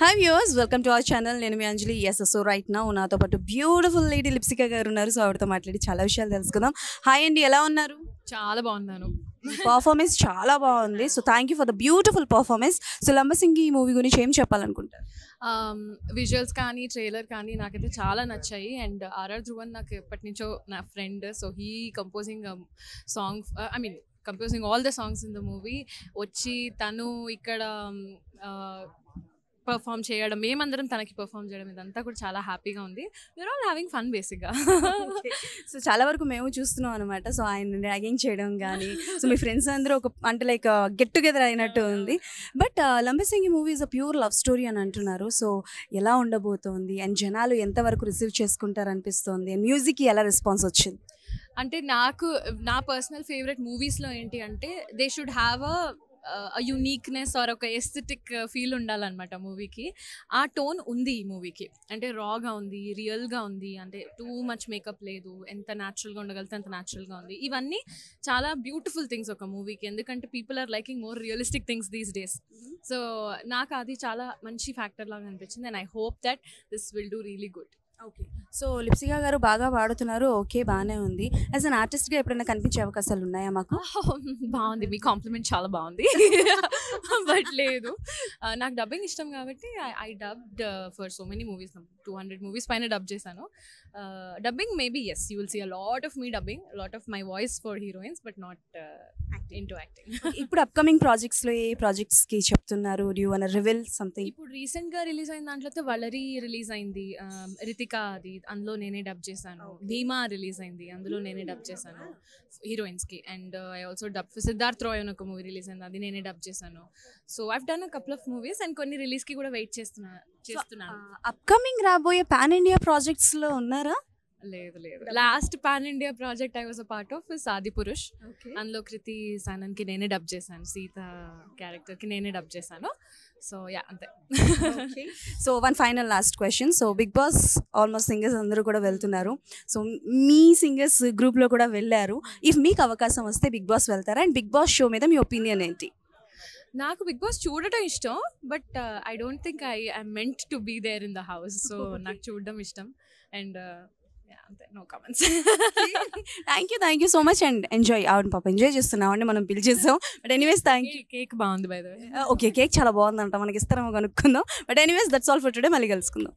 Hi viewers, welcome to our channel. నేను మీ అంజలి. Yes, so right now నాతో పాటు beautiful lady Lipsika గారు ఉన్నారు. సో ఆవిడతో మాట్లాడి చాలా విషయాలు తెలుసుకుందాం. హాయ్ అండి, ఎలా ఉన్నారు? చాలా బాగున్నాను. పర్ఫార్మెన్స్ చాలా బాగుంది. So thank you for the beautiful performance. So Lambasingi ఈ మూవీ గురించి ఏం చెప్పాలనుకుంటారు? విజువల్స్ కానీ ట్రైలర్ కానీ నాకైతే చాలా నచ్చాయి. అండ్ ఆర్ఆర్ ధ్రువన్ నాకు ఎప్పటి నుంచో నా friend. So he composing song, composing all the songs in the movie. వచ్చి తను ఇక్కడ పర్ఫామ్ చేయడం, మేమందరం తనకి పర్ఫామ్ చేయడం, ఇదంతా కూడా చాలా హ్యాపీగా ఉంది. వీఆర్ ఆల్ హ్యావింగ్ ఫన్ బేసిక్గా. సో చాలా వరకు మేము చూస్తున్నాం అనమాట. సో ఆయన ర్యాగింగ్ చేయడం కానీ, సో మీ ఫ్రెండ్స్ అందరూ ఒక అంటే లైక్ గెట్ టుగెదర్ అయినట్టు ఉంది. But Lambasingi movie is a pure love story అని అంటున్నారు. సో ఎలా ఉండబోతోంది అండ్ జనాలు ఎంతవరకు రిసీవ్ చేసుకుంటారు అనిపిస్తోంది అండ్ మ్యూజిక్కి ఎలా రెస్పాన్స్ వచ్చింది? అంటే నా పర్సనల్ ఫేవరెట్ మూవీస్లో ఏంటి అంటే they should have a uniqueness or ఒక ఎస్థెటిక్ ఫీల్ ఉండాలన్నమాట మూవీకి. ఆ టోన్ ఉంది ఈ మూవీకి. అంటే రాగా ఉంది, రియల్గా ఉంది, అంటే టూ మచ్ మేకప్ లేదు, ఎంత న్యాచురల్గా ఉండగలితే అంత న్యాచురల్గా ఉంది. ఇవన్నీ చాలా బ్యూటిఫుల్ థింగ్స్ ఒక మూవీకి, ఎందుకంటే people are liking more realistic things these days. So నాకు అది చాలా మంచి ఫ్యాక్టర్ లాగా అనిపించింది. And I hope that this will do really good. Okay, so Lipsika garu బాగా పాడుతున్నారు. ఓకే, బాగానే ఉంది. యాజ్ అన్ ఆర్టిస్ట్గా ఎప్పుడైనా కనిపించే అవకాశాలు ఉన్నాయా మాకు? బాగుంది, మీ కాంప్లిమెంట్ చాలా బాగుంది. బట్ లేదు, నాకు డబ్బింగ్ ఇష్టం కాబట్టి I dubbed for so many movies. 200 movies పైన డబ్ చేశాను. Dubbing maybe yes, you will see a lot of me dubbing, lot of my voice for heroines, but not into acting. ఇప్పుడు upcoming ప్రాజెక్ట్స్లో ఏ ప్రాజెక్ట్స్కి చెప్తున్నారు? Do you want reveal something? ఇప్పుడు రీసెంట్గా release అయిన దాంట్లో వలరీ రిలీజ్ అయింది, రితిక, అది అందులో నేనే డబ్ చేశాను. భీమా రిలీజ్ అయింది, అందులో నేనే డబ్ చేశాను హీరోయిన్స్కి. And I also dub Siddharth Roy అని ఒక మూవీ రిలీజ్ అయింది, అది నేనే డబ్ చేశాను. So I've done a couple of movies and కొన్ని రిలీజ్కి కూడా వెయిట్ చేస్తున్నాను. అప్కమింగ్ రాబోయే పాన్ ఇండియా ప్రాజెక్ట్స్లో ఉన్నారా? లేదు, last pan India project I was a part of ఆది పురుష్. అందులో కృతి సానన్కి నేనే డబ్ చేశాను, సీత క్యారెక్టర్కి నేనే డబ్ చేశాను. సో యా, అంతే. So one final last question. So Bigg Boss almost singers అందరూ కూడా వెళ్తున్నారు. సో మీ సింగర్స్ గ్రూప్లో కూడా వెళ్ళారు. ఇఫ్ మీకు అవకాశం వస్తే బిగ్ బాస్ వెళ్తారా? అండ్ బిగ్ బాస్ షో మీద మీ ఒపీనియన్ ఏంటి? నాకు బిగ్ బాస్ చూడటం ఇష్టం, but I don't think I meant to be there in the house. So నాకు చూడడం ఇష్టం. అండ్ అంతే, no comments. Thank you so much and enjoy. అవును పాప, ఎంజాయ్ చేస్తున్నాం అండి, మనం పిలిచి చేస్తాం. But anyways thank you. Cake బాగుంది by the way. Okay, cake చాలా బాగుందంట, మనకి ఇస్తారేమో కనుక్కుందాం. But anyways that's all for today. మళ్ళీ కలుసుకుందాం.